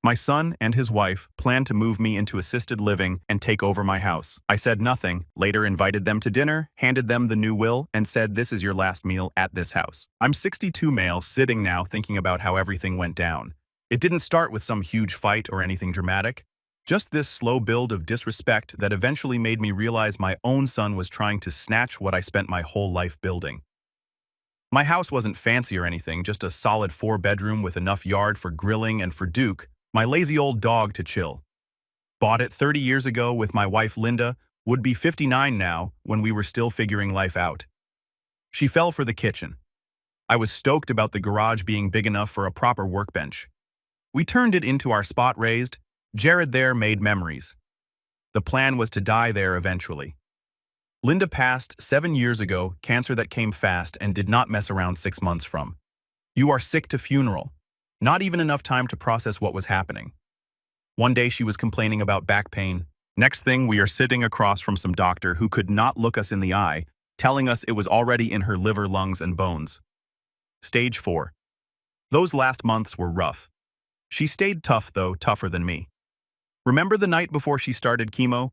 My son and his wife planned to move me into assisted living and take over my house. I said nothing, later invited them to dinner, handed them the new will, and said this is your last meal at this house. I'm 62 male sitting now thinking about how everything went down. It didn't start with some huge fight or anything dramatic. Just this slow build of disrespect that eventually made me realize my own son was trying to snatch what I spent my whole life building. My house wasn't fancy or anything, just a solid 4-bedroom with enough yard for grilling and for Duke, my lazy old dog, to chill. Bought it 30 years ago with my wife Linda, would be 59 now when we were still figuring life out. She fell for the kitchen. I was stoked about the garage being big enough for a proper workbench. We turned it into our spot raised. Jared there made memories. The plan was to die there eventually. Linda passed 7 years ago, cancer that came fast and did not mess around 6 months from. You are sick to funeral. Not even enough time to process what was happening. One day she was complaining about back pain. Next thing, we are sitting across from some doctor who could not look us in the eye, telling us it was already in her liver, lungs, and bones. Stage 4. Those last months were rough. She stayed tough though, tougher than me. Remember the night before she started chemo?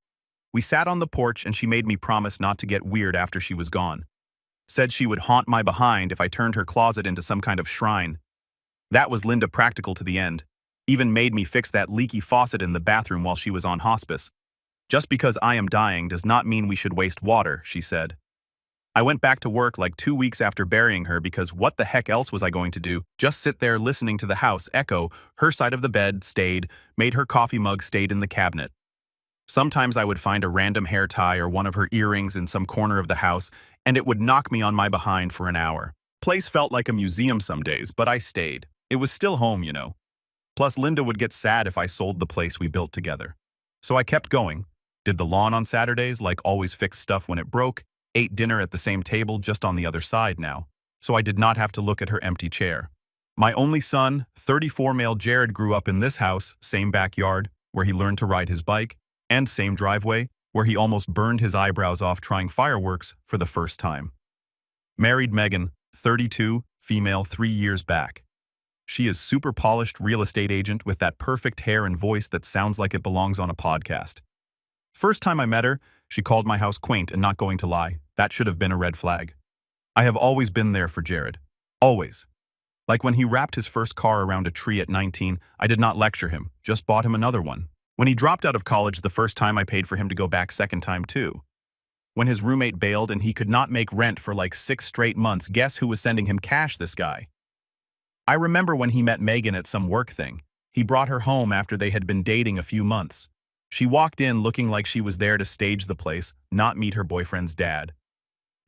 We sat on the porch and she made me promise not to get weird after she was gone. Said she would haunt my behind if I turned her closet into some kind of shrine. That was Linda practical to the end. Even made me fix that leaky faucet in the bathroom while she was on hospice. Just because I am dying does not mean we should waste water, she said. I went back to work like 2 weeks after burying her because what the heck else was I going to do? Just sit there listening to the house echo, her side of the bed stayed, made her coffee mug stayed in the cabinet. Sometimes I would find a random hair tie or one of her earrings in some corner of the house, and it would knock me on my behind for an hour. Place felt like a museum some days, but I stayed. It was still home, you know. Plus, Linda would get sad if I sold the place we built together. So I kept going. Did the lawn on Saturdays, like always fixed stuff when it broke, ate dinner at the same table just on the other side now, so I did not have to look at her empty chair. My only son, 34 male Jared, grew up in this house, same backyard, where he learned to ride his bike, and same driveway, where he almost burned his eyebrows off trying fireworks for the first time. Married Megan, 32, female, 3 years back. She is super polished real estate agent with that perfect hair and voice that sounds like it belongs on a podcast. First time I met her, she called my house quaint, and not going to lie, that should have been a red flag. I have always been there for Jared. Always. Like when he wrapped his first car around a tree at 19, I did not lecture him, just bought him another one. When he dropped out of college the first time, I paid for him to go back second time too. When his roommate bailed and he could not make rent for like 6 straight months, guess who was sending him cash? This guy. I remember when he met Megan at some work thing. He brought her home after they had been dating a few months. She walked in looking like she was there to stage the place, not meet her boyfriend's dad.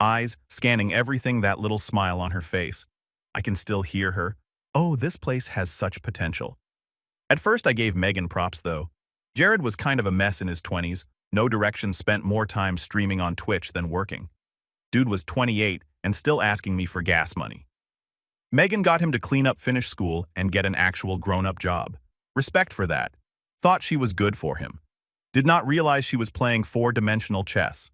Eyes scanning everything, that little smile on her face. I can still hear her. Oh, this place has such potential. At first I gave Megan props though. Jared was kind of a mess in his 20s, no direction, spent more time streaming on Twitch than working. Dude was 28 and still asking me for gas money. Megan got him to clean up, finish school, and get an actual grown-up job. Respect for that. Thought she was good for him. Did not realize she was playing 4-dimensional chess.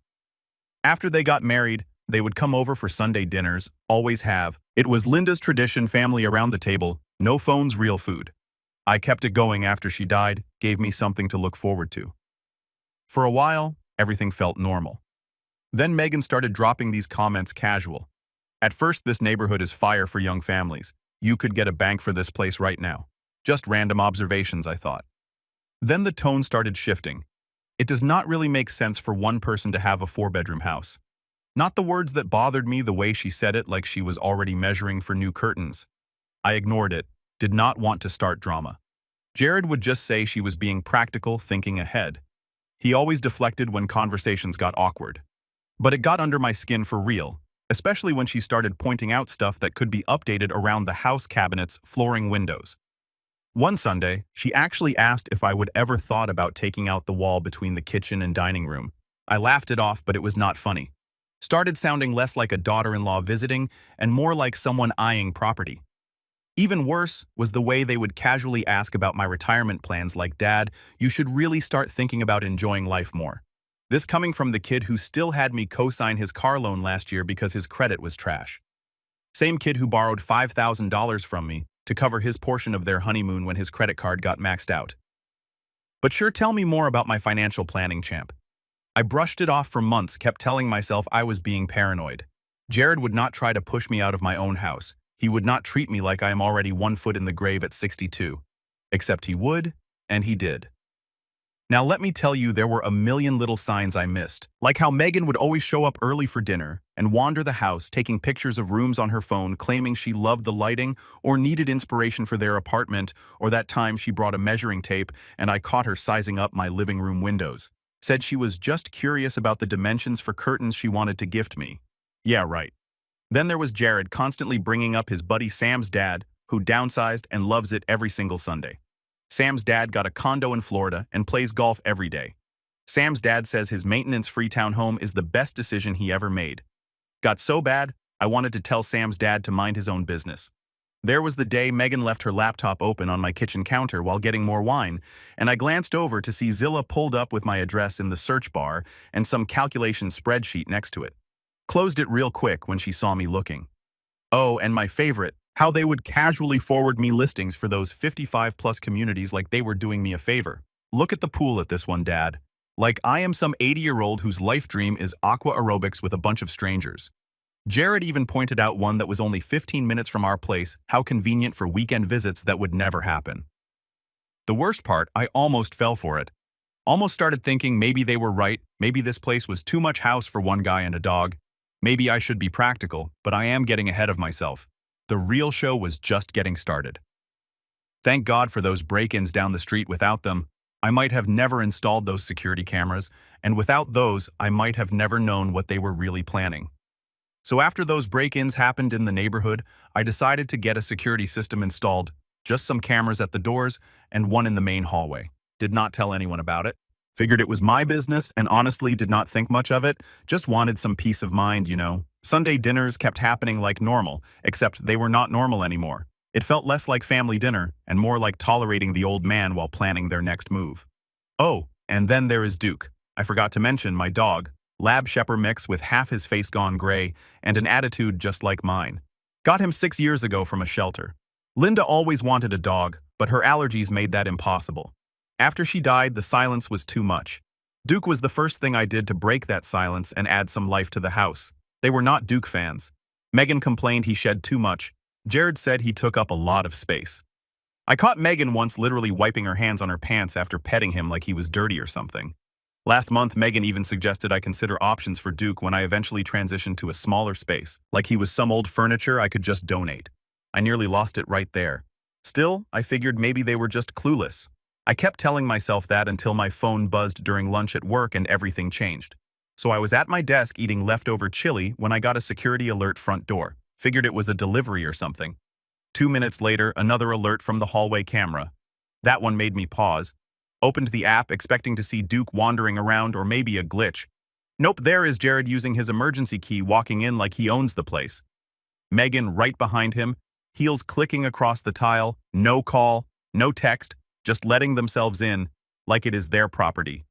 After they got married, they would come over for Sunday dinners, always have. It was Linda's tradition, family around the table, no phones, real food. I kept it going after she died, gave me something to look forward to. For a while, everything felt normal. Then Megan started dropping these comments casual. At first, this neighborhood is fire for young families. You could get a bank for this place right now. Just random observations, I thought. Then the tone started shifting. It does not really make sense for one person to have a 4-bedroom house. Not the words that bothered me, the way she said it, like she was already measuring for new curtains. I ignored it, did not want to start drama. Jared would just say she was being practical, thinking ahead. He always deflected when conversations got awkward. But it got under my skin for real, especially when she started pointing out stuff that could be updated around the house: cabinets, flooring, windows. One Sunday, she actually asked if I would ever thought about taking out the wall between the kitchen and dining room. I laughed it off, but it was not funny. Started sounding less like a daughter-in-law visiting and more like someone eyeing property. Even worse was the way they would casually ask about my retirement plans, like, "Dad, you should really start thinking about enjoying life more." This coming from the kid who still had me co-sign his car loan last year because his credit was trash. Same kid who borrowed $5,000 from me to cover his portion of their honeymoon when his credit card got maxed out. But sure, tell me more about my financial planning, champ. I brushed it off for months, kept telling myself I was being paranoid. Jared would not try to push me out of my own house. He would not treat me like I am already 1 foot in the grave at 62. Except he would, and he did. Now let me tell you, there were a million little signs I missed, like how Megan would always show up early for dinner and wander the house taking pictures of rooms on her phone claiming she loved the lighting or needed inspiration for their apartment, or that time she brought a measuring tape and I caught her sizing up my living room windows. Said she was just curious about the dimensions for curtains she wanted to gift me. Yeah, right. Then there was Jared constantly bringing up his buddy Sam's dad, who downsized and loves it every single Sunday. Sam's dad got a condo in Florida and plays golf every day. Sam's dad says his maintenance-free townhome is the best decision he ever made. Got so bad, I wanted to tell Sam's dad to mind his own business. There was the day Megan left her laptop open on my kitchen counter while getting more wine, and I glanced over to see Zillow pulled up with my address in the search bar and some calculation spreadsheet next to it. Closed it real quick when she saw me looking. Oh, and my favorite, how they would casually forward me listings for those 55-plus communities like they were doing me a favor. Look at the pool at this one, Dad. Like I am some 80-year-old whose life dream is aqua aerobics with a bunch of strangers. Jared even pointed out one that was only 15 minutes from our place, how convenient for weekend visits that would never happen. The worst part, I almost fell for it. Almost started thinking maybe they were right, maybe this place was too much house for one guy and a dog. Maybe I should be practical, but I am getting ahead of myself. The real show was just getting started. Thank God for those break-ins down the street. Without them, I might have never installed those security cameras, and without those, I might have never known what they were really planning. So after those break-ins happened in the neighborhood, I decided to get a security system installed, just some cameras at the doors and one in the main hallway. Did not tell anyone about it. Figured it was my business and honestly did not think much of it, just wanted some peace of mind, you know. Sunday dinners kept happening like normal, except they were not normal anymore. It felt less like family dinner and more like tolerating the old man while planning their next move. Oh, and then there is Duke. I forgot to mention my dog, Lab Shepherd mix with half his face gone gray and an attitude just like mine. Got him 6 years ago from a shelter. Linda always wanted a dog, but her allergies made that impossible. After she died, the silence was too much. Duke was the first thing I did to break that silence and add some life to the house. They were not Duke fans. Megan complained he shed too much. Jared said he took up a lot of space. I caught Megan once literally wiping her hands on her pants after petting him like he was dirty or something. Last month, Megan even suggested I consider options for Duke when I eventually transitioned to a smaller space, like he was some old furniture I could just donate. I nearly lost it right there. Still, I figured maybe they were just clueless. I kept telling myself that until my phone buzzed during lunch at work and everything changed. So I was at my desk eating leftover chili when I got a security alert front door. Figured it was a delivery or something. 2 minutes later, another alert from the hallway camera. That one made me pause. Opened the app expecting to see Duke wandering around or maybe a glitch. Nope, there is Jared using his emergency key walking in like he owns the place. Megan right behind him, heels clicking across the tile, no call, no text, just letting themselves in like it is their property.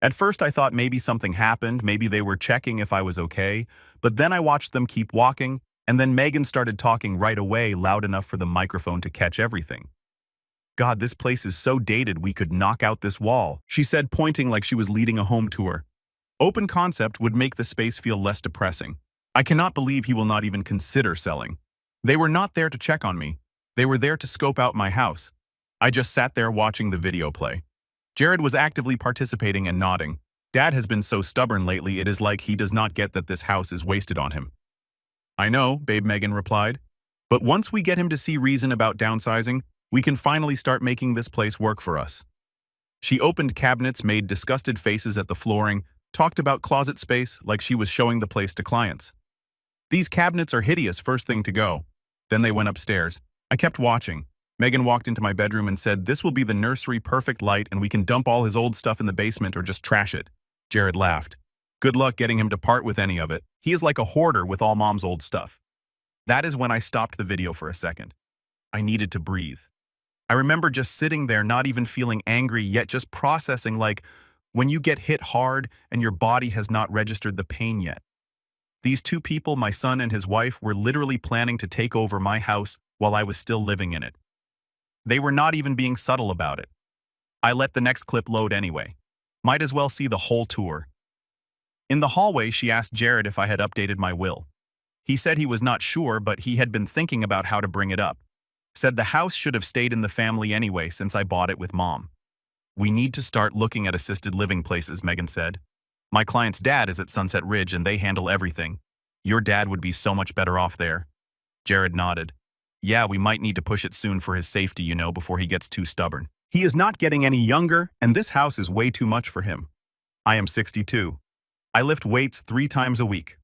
At first I thought maybe something happened, maybe they were checking if I was okay, but then I watched them keep walking, and then Megan started talking right away loud enough for the microphone to catch everything. God, this place is so dated we could knock out this wall, she said, pointing like she was leading a home tour. Open concept would make the space feel less depressing. I cannot believe he will not even consider selling. They were not there to check on me. They were there to scope out my house. I just sat there watching the video play. Jared was actively participating and nodding. Dad has been so stubborn lately, it is like he does not get that this house is wasted on him. I know, babe, Megan replied. But once we get him to see reason about downsizing, we can finally start making this place work for us. She opened cabinets, made disgusted faces at the flooring, talked about closet space like she was showing the place to clients. These cabinets are hideous, first thing to go. Then they went upstairs. I kept watching. Megan walked into my bedroom and said, "This will be the nursery perfect light and we can dump all his old stuff in the basement or just trash it." Jared laughed. Good luck getting him to part with any of it. He is like a hoarder with all mom's old stuff. That is when I stopped the video for a second. I needed to breathe. I remember just sitting there, not even feeling angry, yet just processing like when you get hit hard and your body has not registered the pain yet. These two people, my son and his wife, were literally planning to take over my house while I was still living in it. They were not even being subtle about it. I let the next clip load anyway. Might as well see the whole tour. In the hallway, she asked Jared if I had updated my will. He said he was not sure, but he had been thinking about how to bring it up. Said the house should have stayed in the family anyway since I bought it with Mom. We need to start looking at assisted living places, Megan said. My client's dad is at Sunset Ridge and they handle everything. Your dad would be so much better off there. Jared nodded. Yeah, we might need to push it soon for his safety, before he gets too stubborn. He is not getting any younger, and this house is way too much for him. I am 62. I lift weights 3 times a week.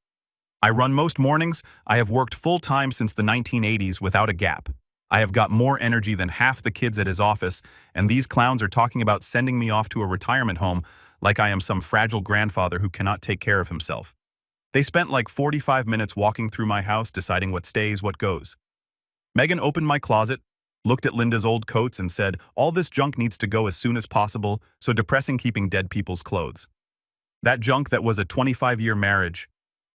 I run most mornings. I have worked full-time since the 1980s without a gap. I have got more energy than half the kids at his office, and these clowns are talking about sending me off to a retirement home like I am some fragile grandfather who cannot take care of himself. They spent like 45 minutes walking through my house deciding what stays, what goes. Megan opened my closet, looked at Linda's old coats and said, all this junk needs to go as soon as possible, so depressing keeping dead people's clothes. That junk that was a 25-year marriage.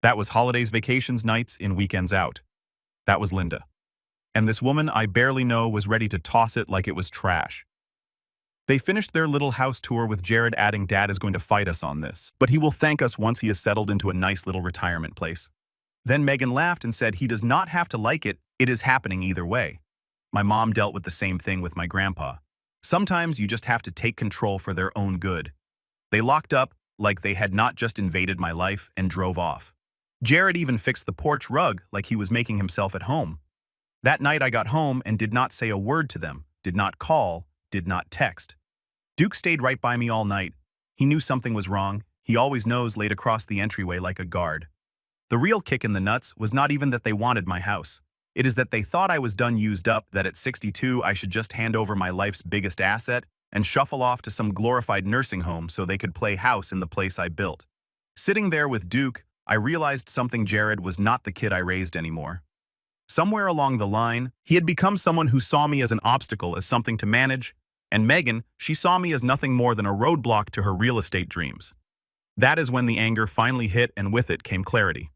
That was holidays, vacations, nights, in weekends out. That was Linda. And this woman I barely know was ready to toss it like it was trash. They finished their little house tour with Jared adding Dad is going to fight us on this, but he will thank us once he is settled into a nice little retirement place. Then Megan laughed and said he does not have to like it, it is happening either way. My mom dealt with the same thing with my grandpa. Sometimes you just have to take control for their own good. They locked up like they had not just invaded my life and drove off. Jared even fixed the porch rug like he was making himself at home. That night I got home and did not say a word to them, did not call, did not text. Duke stayed right by me all night. He knew something was wrong. He always knows, laid across the entryway like a guard. The real kick in the nuts was not even that they wanted my house. It is that they thought I was done used up, that at 62 I should just hand over my life's biggest asset and shuffle off to some glorified nursing home so they could play house in the place I built. Sitting there with Duke, I realized something. Jared was not the kid I raised anymore. Somewhere along the line, he had become someone who saw me as an obstacle, as something to manage, and Megan, she saw me as nothing more than a roadblock to her real estate dreams. That is when the anger finally hit, and with it came clarity.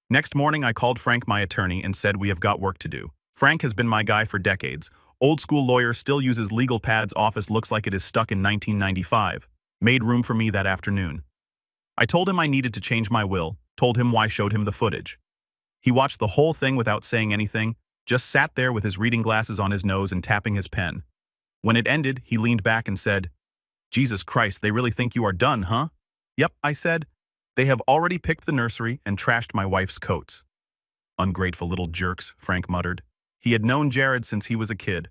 Next morning, I called Frank, my attorney, and said we have got work to do. Frank has been my guy for decades. Old school lawyer, still uses legal pads, office looks like it is stuck in 1995. Made room for me that afternoon. I told him I needed to change my will, told him why, showed him the footage. He watched the whole thing without saying anything, just sat there with his reading glasses on his nose and tapping his pen. When it ended, he leaned back and said, Jesus Christ, they really think you are done, huh? Yep, I said. They have already picked the nursery and trashed my wife's coats. Ungrateful little jerks, Frank muttered. He had known Jared since he was a kid.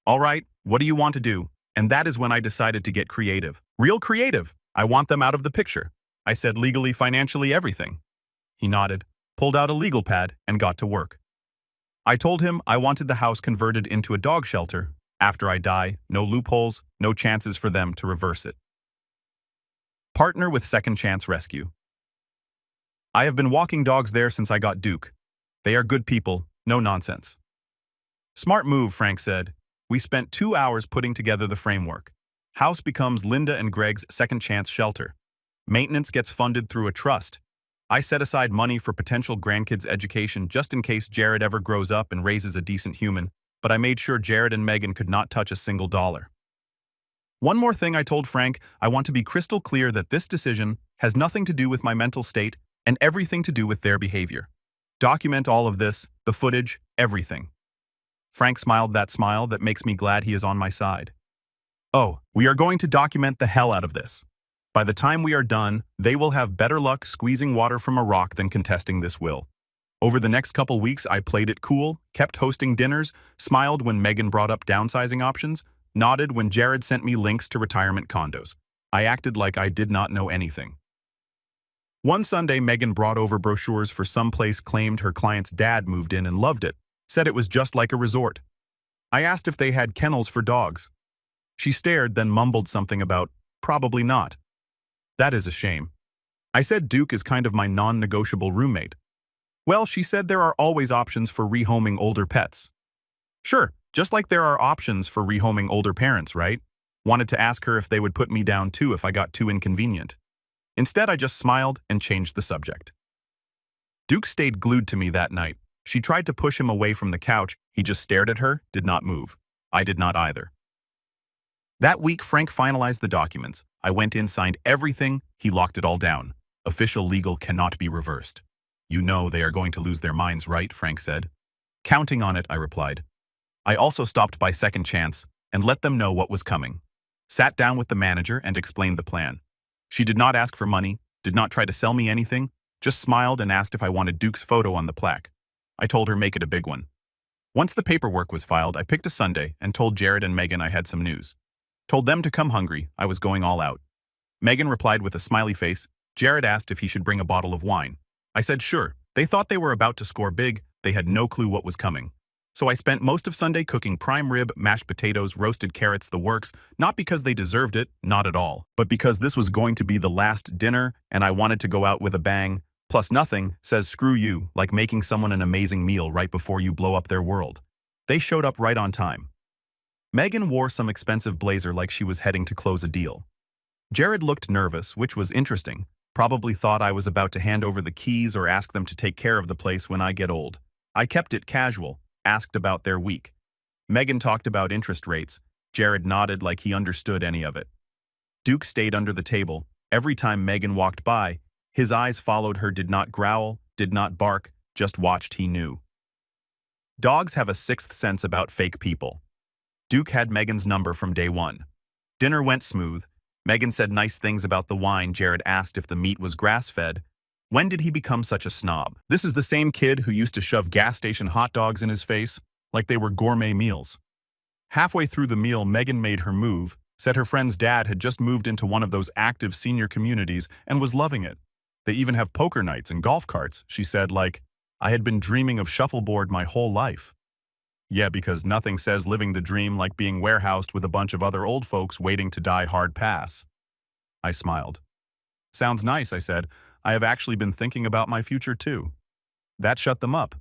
All right, what do you want to do? And that is when I decided to get creative. Real creative. I want them out of the picture. I said legally, financially, everything. He nodded, pulled out a legal pad, and got to work. I told him I wanted the house converted into a dog shelter. After I die, no loopholes, no chances for them to reverse it. Partner with Second Chance Rescue. I have been walking dogs there since I got Duke. They are good people, no nonsense. Smart move, Frank said. We spent 2 hours putting together the framework. House becomes Linda and Greg's second chance shelter. Maintenance gets funded through a trust. I set aside money for potential grandkids' education just in case Jared ever grows up and raises a decent human, but I made sure Jared and Megan could not touch a single dollar. One more thing, I told Frank, I want to be crystal clear that this decision has nothing to do with my mental state and everything to do with their behavior. Document all of this, the footage, everything. Frank smiled that smile that makes me glad he is on my side. Oh, we are going to document the hell out of this. By the time we are done, they will have better luck squeezing water from a rock than contesting this will. Over the next couple weeks, I played it cool, kept hosting dinners, smiled when Megan brought up downsizing options, nodded when Jared sent me links to retirement condos. I acted like I did not know anything. One Sunday, Megan brought over brochures for some place, claimed her client's dad moved in and loved it, said it was just like a resort. I asked if they had kennels for dogs. She stared, then mumbled something about, probably not. That is a shame. I said Duke is kind of my non-negotiable roommate. Well, she said there are always options for rehoming older pets. Sure, just like there are options for rehoming older parents, right? Wanted to ask her if they would put me down too if I got too inconvenient. Instead, I just smiled and changed the subject. Duke stayed glued to me that night. She tried to push him away from the couch, He just stared at her, did not move. I did not either. That week, Frank finalized the documents. I went in, signed everything, he locked it all down. Official legal cannot be reversed. You know they are going to lose their minds, right? Frank said. Counting on it, I replied. I also stopped by Second Chance and let them know what was coming. Sat down with the manager and explained the plan. She did not ask for money, did not try to sell me anything, just smiled and asked if I wanted Duke's photo on the plaque. I told her make it a big one. Once the paperwork was filed, I picked a Sunday and told Jared and Megan I had some news. Told them to come hungry, I was going all out. Megan replied with a smiley face. Jared asked if he should bring a bottle of wine. I said sure. They thought they were about to score big, they had no clue what was coming. So I spent most of Sunday cooking prime rib, mashed potatoes, roasted carrots, the works, not because they deserved it, not at all, but because this was going to be the last dinner and I wanted to go out with a bang. Plus nothing says screw you like making someone an amazing meal right before you blow up their world. They showed up right on time. Megan wore some expensive blazer like she was heading to close a deal. Jared looked nervous, which was interesting. Probably thought I was about to hand over the keys or ask them to take care of the place when I get old. I kept it casual, asked about their week. Megan talked about interest rates. Jared nodded like he understood any of it. Duke stayed under the table. Every time Megan walked by, his eyes followed her, did not growl, did not bark, just watched. He knew. Dogs have a sixth sense about fake people. Duke had Megan's number from day one. Dinner went smooth. Megan said nice things about the wine. Jared asked if the meat was grass-fed. When did he become such a snob? This is the same kid who used to shove gas station hot dogs in his face, like they were gourmet meals. Halfway through the meal, Megan made her move, said her friend's dad had just moved into one of those active senior communities and was loving it. They even have poker nights and golf carts, she said, like, I had been dreaming of shuffleboard my whole life. Yeah, because nothing says living the dream like being warehoused with a bunch of other old folks waiting to die hard pass. I smiled. Sounds nice, I said. I have actually been thinking about my future too. That shut them up.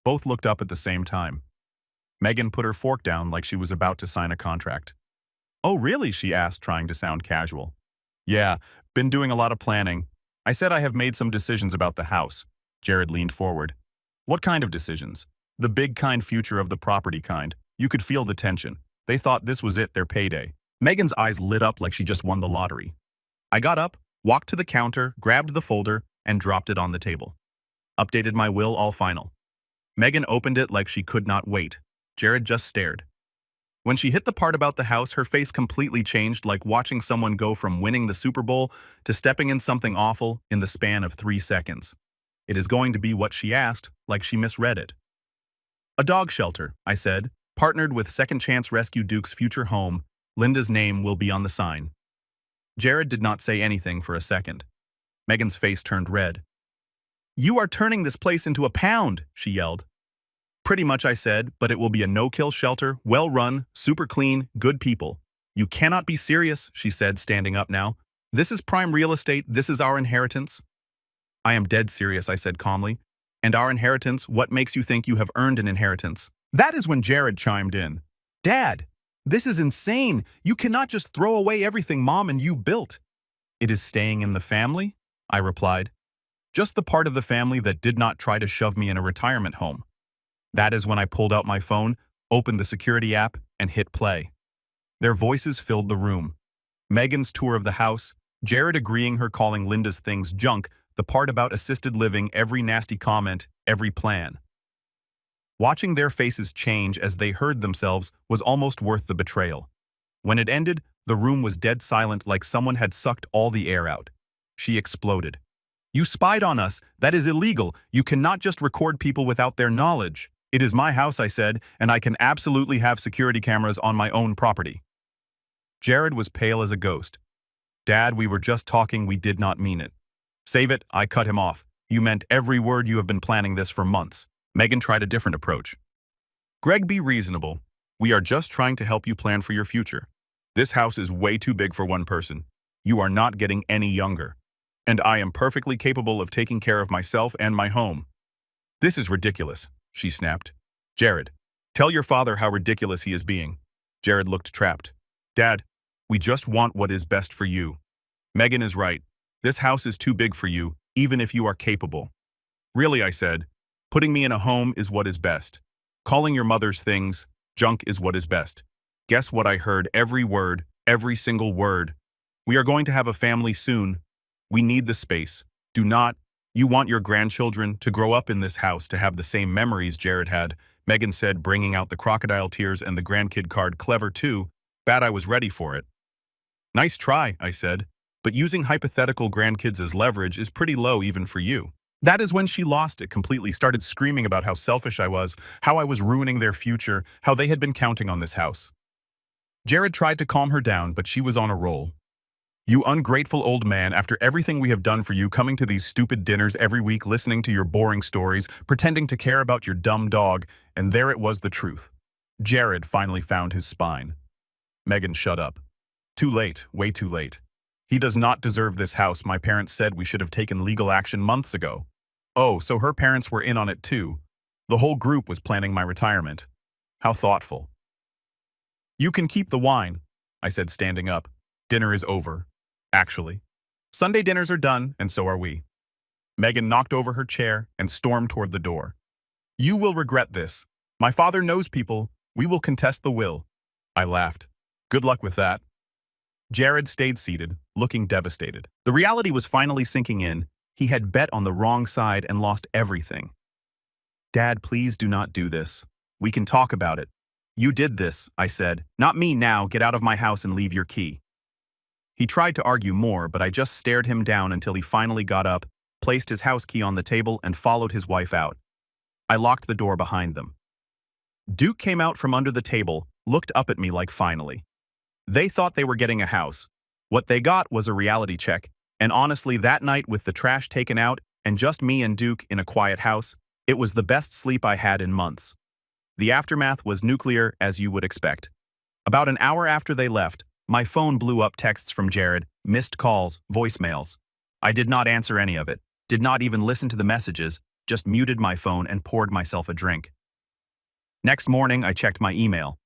Both looked up at the same time. Megan put her fork down like she was about to sign a contract. Oh, really? She asked, trying to sound casual. Yeah, been doing a lot of planning. I said I have made some decisions about the house. Jared leaned forward. What kind of decisions? The big kind, future of the property kind. You could feel the tension. They thought this was it, their payday. Megan's eyes lit up like she just won the lottery. I got up, walked to the counter, grabbed the folder, and dropped it on the table. Updated my will, all final. Megan opened it like she could not wait. Jared just stared. When she hit the part about the house, her face completely changed, like watching someone go from winning the Super Bowl to stepping in something awful in the span of 3 seconds. It is going to be what she asked, like she misread it. A dog shelter, I said, partnered with Second Chance Rescue. Duke's future home. Linda's name will be on the sign. Jared did not say anything for a second. Megan's face turned red. You are turning this place into a pound, she yelled. Pretty much, I said, but it will be a no-kill shelter, well-run, super clean, good people. You cannot be serious, she said, standing up now. This is prime real estate, this is our inheritance. I am dead serious, I said calmly. And our inheritance, what makes you think you have earned an inheritance? That is when Jared chimed in. Dad, this is insane. You cannot just throw away everything Mom and you built. It is staying in the family, I replied. Just the part of the family that did not try to shove me in a retirement home. That is when I pulled out my phone, opened the security app, and hit play. Their voices filled the room. Megan's tour of the house, Jared agreeing, her calling Linda's things junk, the part about assisted living, every nasty comment, every plan. Watching their faces change as they heard themselves was almost worth the betrayal. When it ended, the room was dead silent, like someone had sucked all the air out. She exploded. You spied on us. That is illegal. You cannot just record people without their knowledge. It is my house, I said, and I can absolutely have security cameras on my own property. Jared was pale as a ghost. Dad, we were just talking, we did not mean it. Save it, I cut him off. You meant every word. You have been planning this for months. Megan tried a different approach. Greg, be reasonable. We are just trying to help you plan for your future. This house is way too big for one person. You are not getting any younger. And I am perfectly capable of taking care of myself and my home. This is ridiculous, she snapped. Jared, tell your father how ridiculous he is being. Jared looked trapped. Dad, we just want what is best for you. Megan is right. This house is too big for you, even if you are capable. Really, I said, putting me in a home is what is best. Calling your mother's things junk is what is best. Guess what I heard? Every word, every single word. We are going to have a family soon. We need the space. Do not. You want your grandchildren to grow up in this house to have the same memories Jared had, Megan said, bringing out the crocodile tears and the grandkid card. Clever too. Bad I was ready for it. Nice try, I said, but using hypothetical grandkids as leverage is pretty low even for you. That is when she lost it completely, started screaming about how selfish I was, how I was ruining their future, how they had been counting on this house. Jared tried to calm her down, but she was on a roll. You ungrateful old man, after everything we have done for you, coming to these stupid dinners every week, listening to your boring stories, pretending to care about your dumb dog, and there it was, the truth. Jared finally found his spine. Megan, shut up. Too late, way too late. He does not deserve this house. My parents said we should have taken legal action months ago. Oh, so her parents were in on it too. The whole group was planning my retirement. How thoughtful. You can keep the wine, I said, standing up. Dinner is over. Actually. Sunday dinners are done, and so are we. Megan knocked over her chair and stormed toward the door. You will regret this. My father knows people. We will contest the will. I laughed. Good luck with that. Jared stayed seated, looking devastated. The reality was finally sinking in. He had bet on the wrong side and lost everything. Dad, please do not do this. We can talk about it. You did this, I said. Not me now. Get out of my house and leave your key. He tried to argue more, but I just stared him down until he finally got up, placed his house key on the table, and followed his wife out. I locked the door behind them. Duke came out from under the table, looked up at me like finally. They thought they were getting a house. What they got was a reality check, and honestly, that night with the trash taken out and just me and Duke in a quiet house, it was the best sleep I had in months. The aftermath was nuclear, as you would expect. About an hour after they left, my phone blew up texts from Jared, missed calls, voicemails. I did not answer any of it, did not even listen to the messages, just muted my phone and poured myself a drink. Next morning, I checked my email.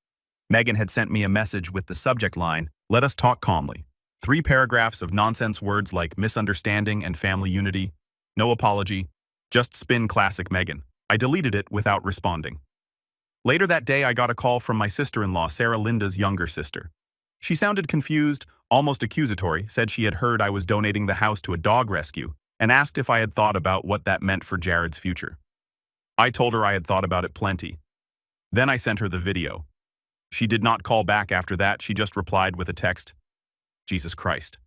Megan had sent me a message with the subject line, "Let us talk calmly." 3 paragraphs of nonsense words like misunderstanding and family unity. No apology. Just spin classic Megan. I deleted it without responding. Later that day, I got a call from my sister-in-law, Sarah, Linda's younger sister. She sounded confused, almost accusatory, said she had heard I was donating the house to a dog rescue, and asked if I had thought about what that meant for Jared's future. I told her I had thought about it plenty. Then I sent her the video. She did not call back after that, she just replied with a text, Jesus Christ.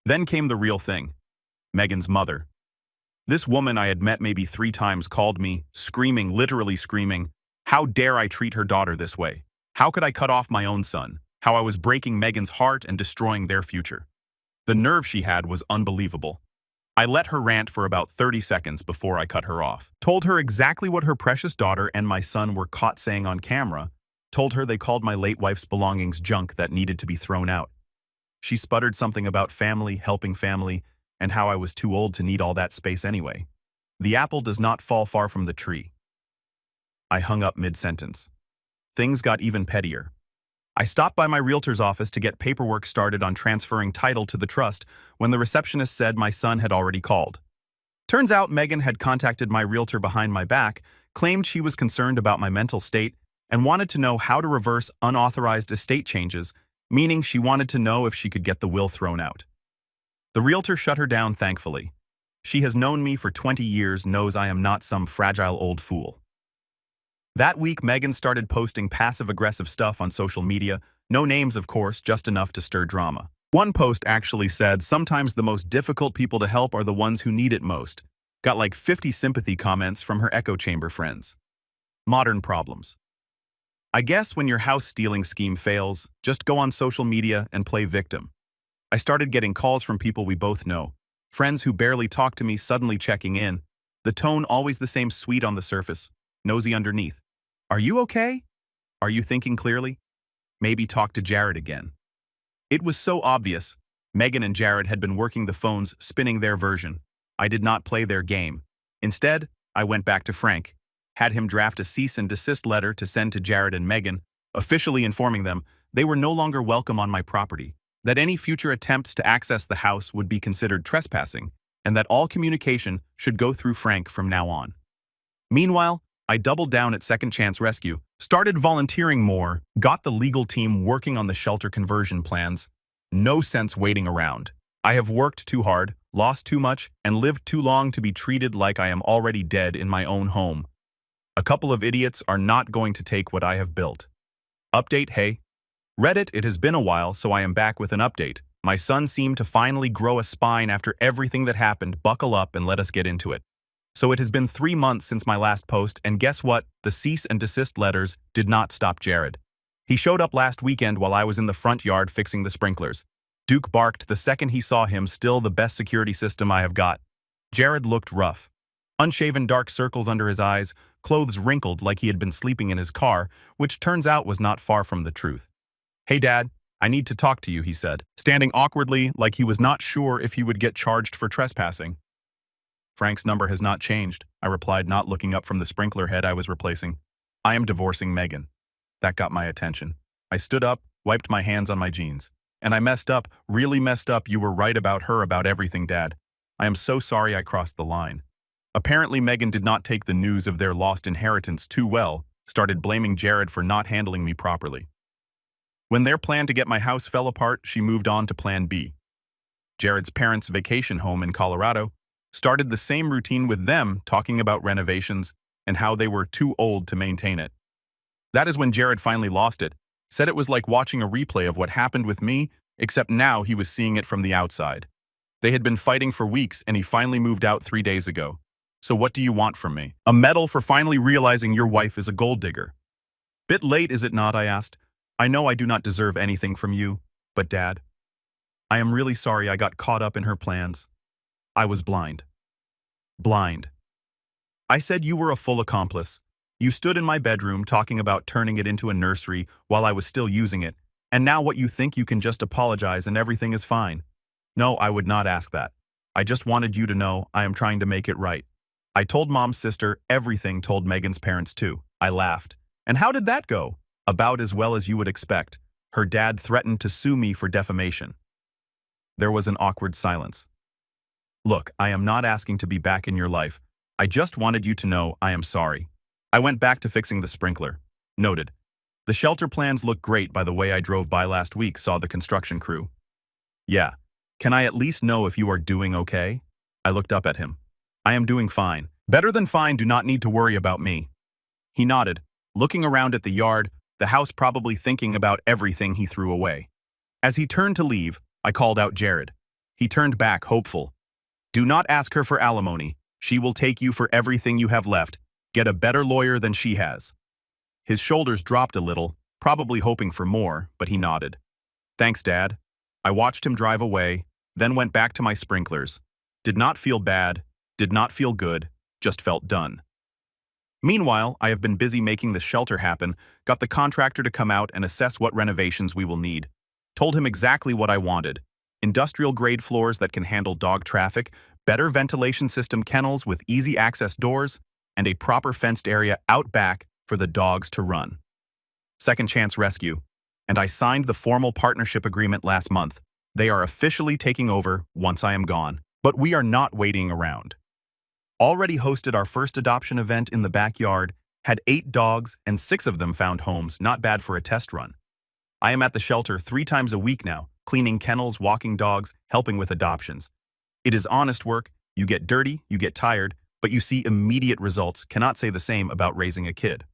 Then came the real thing, Megan's mother. This woman I had met maybe 3 times called me, screaming, literally screaming, how dare I treat her daughter this way? How could I cut off my own son? How I was breaking Megan's heart and destroying their future. The nerve she had was unbelievable. I let her rant for about 30 seconds before I cut her off. Told her exactly what her precious daughter and my son were caught saying on camera. Told her they called my late wife's belongings junk that needed to be thrown out. She sputtered something about family, helping family, and how I was too old to need all that space anyway. The apple does not fall far from the tree. I hung up mid-sentence. Things got even pettier. I stopped by my realtor's office to get paperwork started on transferring title to the trust when the receptionist said my son had already called. Turns out Megan had contacted my realtor behind my back, claimed she was concerned about my mental state, and wanted to know how to reverse unauthorized estate changes, meaning she wanted to know if she could get the will thrown out. The realtor shut her down, thankfully. She has known me for 20 years, knows I am not some fragile old fool. That week, Megan started posting passive-aggressive stuff on social media, no names, of course, just enough to stir drama. One post actually said, sometimes the most difficult people to help are the ones who need it most. Got like 50 sympathy comments from her echo chamber friends. Modern problems. I guess when your house stealing scheme fails, just go on social media and play victim. I started getting calls from people we both know. Friends who barely talk to me suddenly checking in. The tone always the same, sweet on the surface, nosy underneath. Are you okay? Are you thinking clearly? Maybe talk to Jared again. It was so obvious. Megan and Jared had been working the phones, spinning their version. I did not play their game. Instead, I went back to Frank, had him draft a cease and desist letter to send to Jared and Megan, officially informing them they were no longer welcome on my property, that any future attempts to access the house would be considered trespassing, and that all communication should go through Frank from now on. Meanwhile, I doubled down at Second Chance Rescue, started volunteering more, got the legal team working on the shelter conversion plans. No sense waiting around. I have worked too hard, lost too much, and lived too long to be treated like I am already dead in my own home. A couple of idiots are not going to take what I have built. Update, hey. Reddit, it has been a while, so I am back with an update. My son seemed to finally grow a spine after everything that happened. Buckle up and let us get into it. So it has been 3 months since my last post, and guess what? The cease and desist letters did not stop Jared. He showed up last weekend while I was in the front yard fixing the sprinklers. Duke barked the second he saw him, still the best security system I have got. Jared looked rough. Unshaven, dark circles under his eyes, clothes wrinkled like he had been sleeping in his car, which turns out was not far from the truth. "Hey Dad, I need to talk to you," he said, standing awkwardly like he was not sure if he would get charged for trespassing. "Frank's number has not changed," I replied, not looking up from the sprinkler head I was replacing. "I am divorcing Megan." That got my attention. I stood up, wiped my hands on my jeans. "And I messed up, really messed up. You were right about her, about everything, Dad. I am so sorry I crossed the line." Apparently Megan did not take the news of their lost inheritance too well, started blaming Jared for not handling me properly. When their plan to get my house fell apart, she moved on to plan B. Jared's parents' vacation home in Colorado started the same routine with them, talking about renovations and how they were too old to maintain it. That is when Jared finally lost it, said it was like watching a replay of what happened with me, except now he was seeing it from the outside. They had been fighting for weeks and he finally moved out 3 days ago. "So what do you want from me?" "A medal for finally realizing your wife is a gold digger." "Bit late, is it not?" I asked. "I know I do not deserve anything from you, but Dad, I am really sorry I got caught up in her plans. I was blind." "Blind?" I said you were a full accomplice. You stood in my bedroom talking about turning it into a nursery while I was still using it, and now what you think you can just apologize and everything is fine. No, I would not ask that. I just wanted you to know I am trying to make it right. I told Mom's sister everything, told Megan's parents too. I laughed. And how did that go? About as well as you would expect. Her dad threatened to sue me for defamation. There was an awkward silence. "Look, I am not asking to be back in your life. I just wanted you to know I am sorry." I went back to fixing the sprinkler. Noted. "The shelter plans look great by the way I drove by last week, saw the construction crew." "Yeah. Can I at least know if you are doing okay?" I looked up at him. "I am doing fine. Better than fine, do not need to worry about me." He nodded, looking around at the yard, the house probably thinking about everything he threw away. As he turned to leave, I called out Jared. He turned back, hopeful. "Do not ask her for alimony. She will take you for everything you have left. Get a better lawyer than she has." His shoulders dropped a little, probably hoping for more, but he nodded. "Thanks, Dad." I watched him drive away, then went back to my sprinklers. Did not feel bad, did not feel good, just felt done. Meanwhile, I have been busy making the shelter happen, got the contractor to come out and assess what renovations we will need. Told him exactly what I wanted. Industrial-grade floors that can handle dog traffic, better ventilation system kennels with easy access doors, and a proper fenced area out back for the dogs to run. Second Chance Rescue. And I signed the formal partnership agreement last month. They are officially taking over once I am gone. But we are not waiting around. Already hosted our first adoption event in the backyard, had 8 dogs and 6 of them found homes, not bad for a test run. I am at the shelter 3 times a week now, cleaning kennels, walking dogs, helping with adoptions. It is honest work, you get dirty, you get tired, but you see immediate results. Cannot say the same about raising a kid.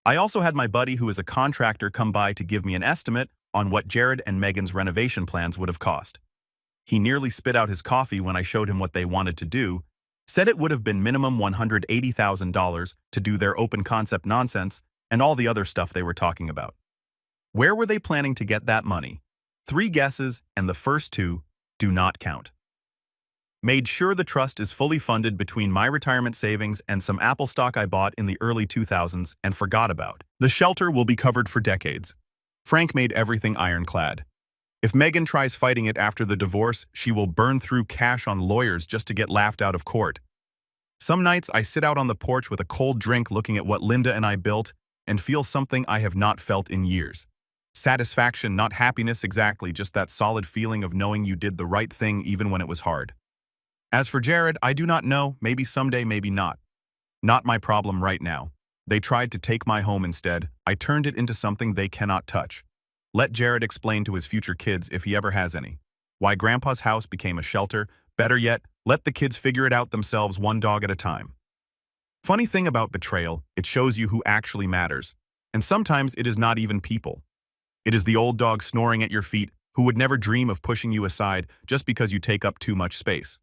I also had my buddy who is a contractor come by to give me an estimate on what Jared and Megan's renovation plans would have cost. He nearly spit out his coffee when I showed him what they wanted to do, said it would have been minimum $180,000 to do their open concept nonsense and all the other stuff they were talking about. Where were they planning to get that money? 3 guesses, and the first 2 do not count. Made sure the trust is fully funded between my retirement savings and some Apple stock I bought in the early 2000s and forgot about. The shelter will be covered for decades. Frank made everything ironclad. If Megan tries fighting it after the divorce, she will burn through cash on lawyers just to get laughed out of court. Some nights I sit out on the porch with a cold drink looking at what Linda and I built and feel something I have not felt in years. Satisfaction, not happiness exactly, just that solid feeling of knowing you did the right thing even when it was hard. As for Jared, I do not know, maybe someday, maybe not. Not my problem right now. They tried to take my home instead. I turned it into something they cannot touch. Let Jared explain to his future kids if he ever has any. Why Grandpa's house became a shelter. Better yet, let the kids figure it out themselves one dog at a time. Funny thing about betrayal, it shows you who actually matters. And sometimes it is not even people. It is the old dog snoring at your feet who would never dream of pushing you aside just because you take up too much space.